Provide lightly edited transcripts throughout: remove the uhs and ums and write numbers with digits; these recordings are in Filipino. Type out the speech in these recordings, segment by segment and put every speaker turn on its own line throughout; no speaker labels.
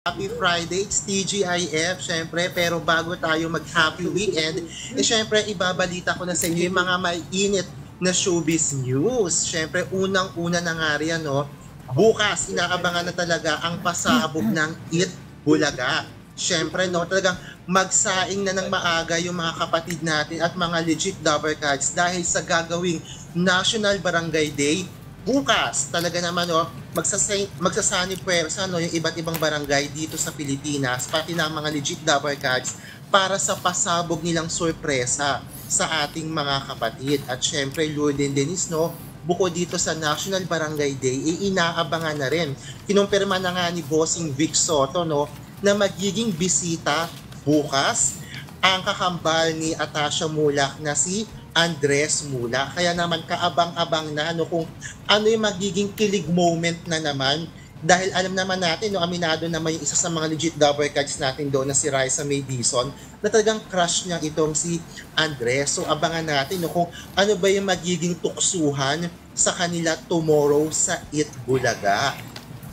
Happy Friday, it's TGIF, syempre, pero bago tayo mag-happy weekend, syempre, ibabalita ko na sa inyo yung mga mainit na showbiz news. Syempre, unang-una na nga riyan, no? Bukas, inaabangan na talaga ang pasabog ng It Bulaga. Syempre, no, talagang magsaing na ng maaga yung mga kapatid natin at mga legit Dabber Cats dahil sa gagawing National Barangay Day bukas. Talaga naman, no, magsasani puwersa, no, yung iba't ibang barangay dito sa Pilipinas, pati na mga legit Dabber Cats para sa pasabog nilang sorpresa sa ating mga kapatid. At syempre, Lourdes Denise, no, bukod dito sa National Barangay Day, inaabangan na rin. Kinumpirma na nga ni Bossing Vic Soto, no, na magiging bisita bukas ang kakambal ni Atasha Mulak na si Andres Mulak. Kaya naman kaabang-abang na, no, kung ano yung magiging kilig moment na naman, dahil alam naman natin, no, aminado naman yung isa sa mga legit Dabber Cats natin doon na si Raisa May Dizon, na talagang crush niya itong si Andres. So abangan natin, no, kung ano ba yung magiging tuksuhan sa kanila tomorrow sa It Bulaga.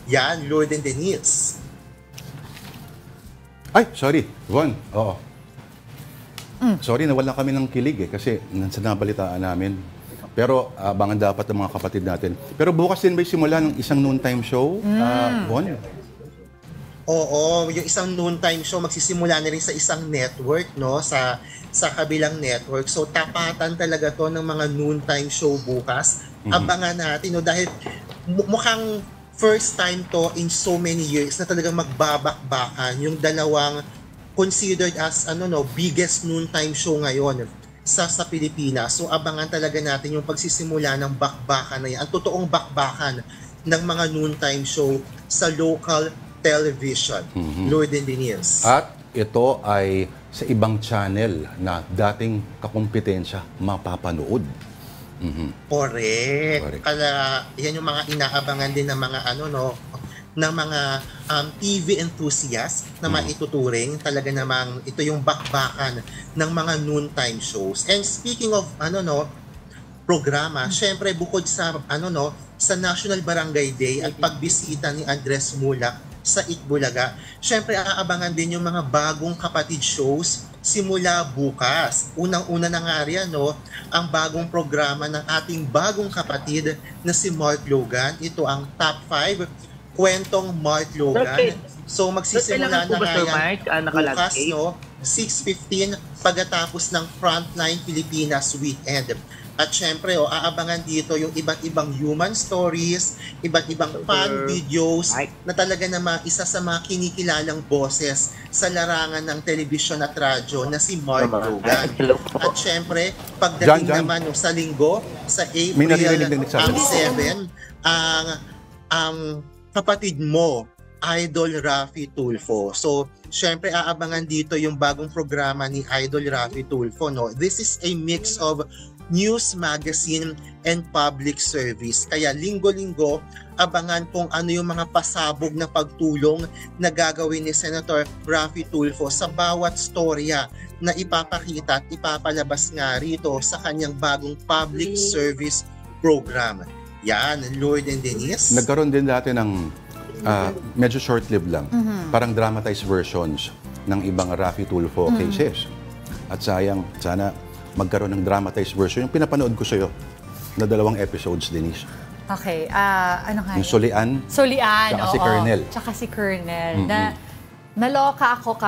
Yan, Lourdes Denise.
Ay, sorry, Von. Oo. Sorry, nawalan kami ng kilig kasi sa nabalitaan namin. Pero abangan dapat ng mga kapatid natin. Pero bukas din ba simula ng isang noontime show, Von?
Oo, yung isang noontime show magsisimula na rin sa isang network, no, sa kabilang network. So tapatan talaga to ng mga noontime show bukas. Abangan natin, no, dahil mukhang first time to in so many years na talagang magbabakbakan yung dalawang considered as biggest noontime show ngayon sa Pilipinas. So abangan talaga natin yung pagsisimula ng bakbakan na yan, ang totoong bakbakan ng mga noontime show sa local television. Lourdes Denise.
At ito ay sa ibang channel na dating kakumpetensya mapapanood.
Correct. Kaya yan yung mga inaabangan din ng mga ng mga TV enthusiasts na maituturing. Talaga namang ito yung bakbakan ng mga noontime shows. And speaking of programa, syempre bukod sa sa National Barangay Day at pagbisita ni Andres Mulak sa It Bulaga, syempre aabangan din yung mga bagong kapatid shows simula bukas. Unang-una na nga riyan, no, ang bagong programa ng ating bagong kapatid na si Mark Logan. Ito ang Top 5 Kwentong Mark Logan. So magsisimula na nga yan bukas, no, 6:15 pagkatapos ng Frontline Pilipinas Weekend. At syempre, aabangan dito yung iba't ibang human stories, iba't ibang fan videos na talaga naman isa sa mga kinikilalang boses sa larangan ng telebisyon at radyo na si Mark Logan. At syempre, pagdating naman sa linggo, sa April 7, ang kapatid mo, Idol Raffy Tulfo. So, syempre, aabangan dito yung bagong programa ni Idol Raffy Tulfo, no? This is a mix of news, magazine, and public service. Kaya linggo-linggo, abangan kung ano yung mga pasabog na pagtulong na gagawin ni Senator Raffy Tulfo sa bawat storya na ipapakita at ipapalabas nga rito sa kanyang bagong public service program. Yan, Lourdes Denise.
Nagkaroon din dati ng medyo short-lived lang. Parang dramatized versions ng ibang Raffy Tulfo cases. At sayang, sana magkaroon ng dramatized version. Yung pinapanood ko sa'yo na 2 episodes, Denise.
Okay, ano nga?
Yung Solian.
Solian,
tsaka si Colonel.
Tsaka si Colonel. Naloka ako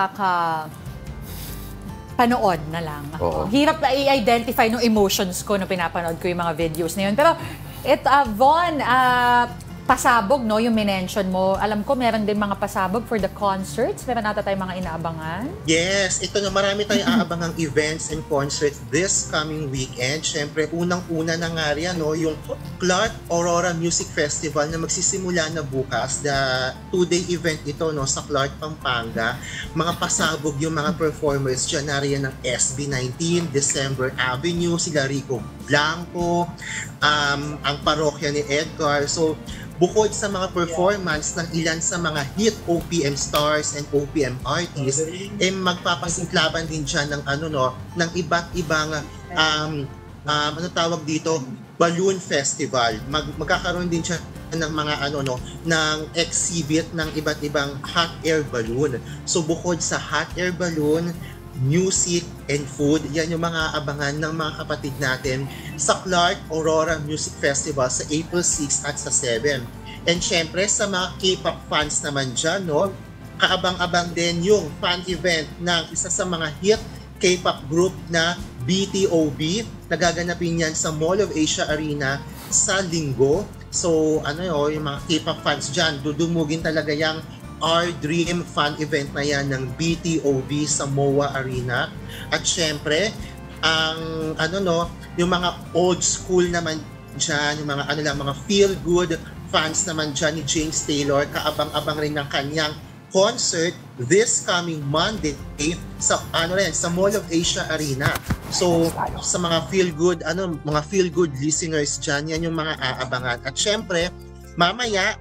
panood na lang. Hirap na i-identify ng emotions ko nung pinapanood ko yung mga videos na yun. Pero, Von, pasabog, no, yung minention mo. Alam ko, meron din mga pasabog for the concerts. Meron ata tayong mga inaabangan.
Yes, ito na marami tayong aabangang events and concerts this coming weekend. Siyempre, unang-una na nga riyan, no, yung Clark Aurora Music Festival na magsisimula na bukas. The 2-day event ito, no, sa Clark, Pampanga. Mga pasabog yung mga performers dyan na riyan ng SB19, December Avenue, sila Rico Blanco, ang parokya ni Edgar. So, bukod sa mga performance ng ilan sa mga hit OPM stars and OPM artists, magpapasinklaban din dyan ng ng iba't ibang tawag dito, Balloon Festival. Magkakaroon din siya ng mga ng exhibit ng iba't ibang hot air balloon. So bukod sa hot air balloon, music and food, yan yung mga abangan ng mga kapatid natin sa Clark Aurora Music Festival sa April 6 at sa 7. And syempre sa mga K-pop fans naman dyan, kaabang-abang din yung fan event ng isa sa mga hit K-pop group na BTOB. Nagaganapin yan sa Mall of Asia Arena sa Linggo. So, yung mga K-pop fans dyan, dudumugin talaga yung Our Dream fan event na yan ng BTOB sa MOA Arena. At syempre, yung mga old school naman dyan, yung mga feel-good fans naman dyan ni James Taylor, kaabang-abang rin ng kanyang concert this coming Monday sa Mall of Asia Arena. So sa mga feel good listeners diyan, yan yung mga aabangan. At syempre, mamaya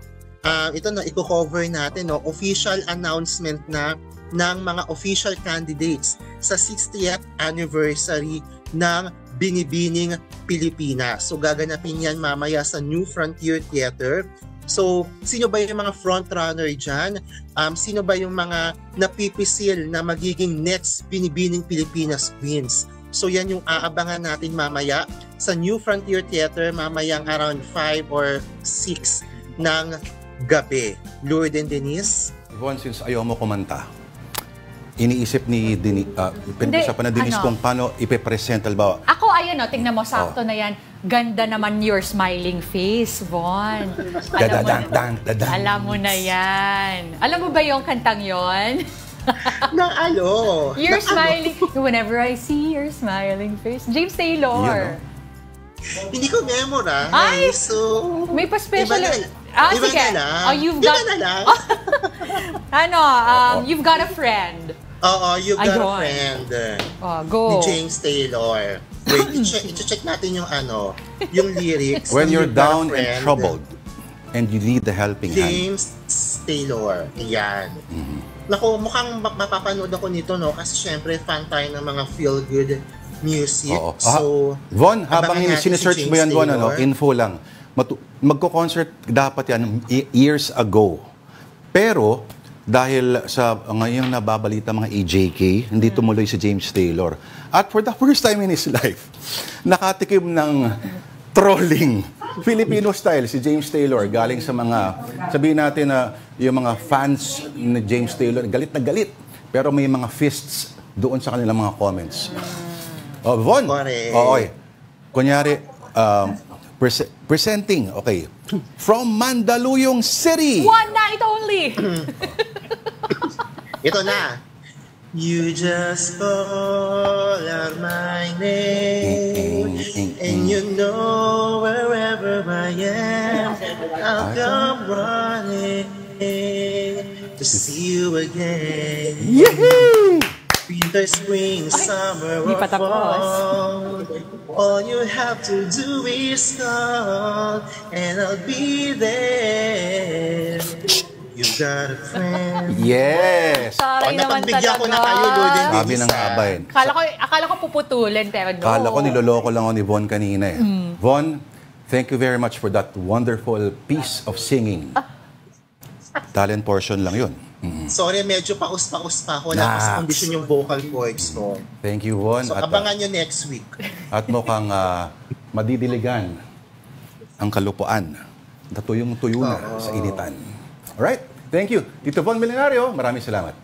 i-cover natin official announcement na ng mga official candidates sa 60th anniversary ng Binibining Pilipinas. So gaganapin yan mamaya sa New Frontier Theater. So, sino ba yung mga frontrunner dyan? Sino ba yung mga napipisil na magiging next Binibining Pilipinas Queens? So, yan yung aabangan natin mamaya sa New Frontier Theater mamayang around 5 or 6 ng gabi. Lourdes and Denise?
Yvonne, since ayaw mo kumanta, iniisip ni pinag-usapan na Denise kung paano ipipresent, halimbawa.
Ako, tingnan mo, sakto na yan. Ganda naman your smiling face, Von. Alam mo na yan. Alam mo ba yung kantang yon? You're smiling. Whenever I see your smiling face. James Taylor.
Hindi ko memorize.
Ay!
So,
may pa-special.
Iba
sige.
na lang.
You've
Iba
got...
na lang.
You've got a friend.
Oo, You've Got a Friend.
Go.
Ni James Taylor. Wait, i-check natin yung lyrics.
When you're down and troubled and you need the helping hand.
James Taylor. Yan. Naku, mukhang mapapanood ako nito, kasi syempre fan tayo ng mga feel-good music. So,
Von, habang sinesearch mo yan, Von, info lang. Magko-concert dapat yan years ago. Pero, dahil sa ngayong nababalita mga AJK, hindi tumuloy si James Taylor. At for the first time in his life, nakatikim ng trolling Filipino style si James Taylor galing sa mga, sabihin natin na yung mga fans ni James Taylor, galit na galit. Pero may mga fists doon sa kanilang mga comments. Von, kunyari, presenting, from Mandaluyong City.
One night only.
Ito na. You just call out my name, and you know wherever I am, I'll come running to see you again.
Yee-hoo!
Winter, spring, summer, or fall, all you have to do is call, and I'll be there. You got a friend.
Yes!
Taray naman
Napagbigyan ko na
talaga.
kayo, Lord and
Sabi ng abayin.
Akala ko puputulin, pero no.
Akala ko niloloko lang ako ni Von kanina. Von, thank you very much for that wonderful piece of singing. Talent portion lang yun.
Sorry, medyo paus-paus pa ako. Wala pa sa kondisyon yung vocal cords ko.
Thank you, Von.
So, abangan nyo next week.
At mukhang madidiligan ang kalupuan na tuyong-tuyo na sa initan. Alright, thank you. Tito Von Milenario, maraming salamat.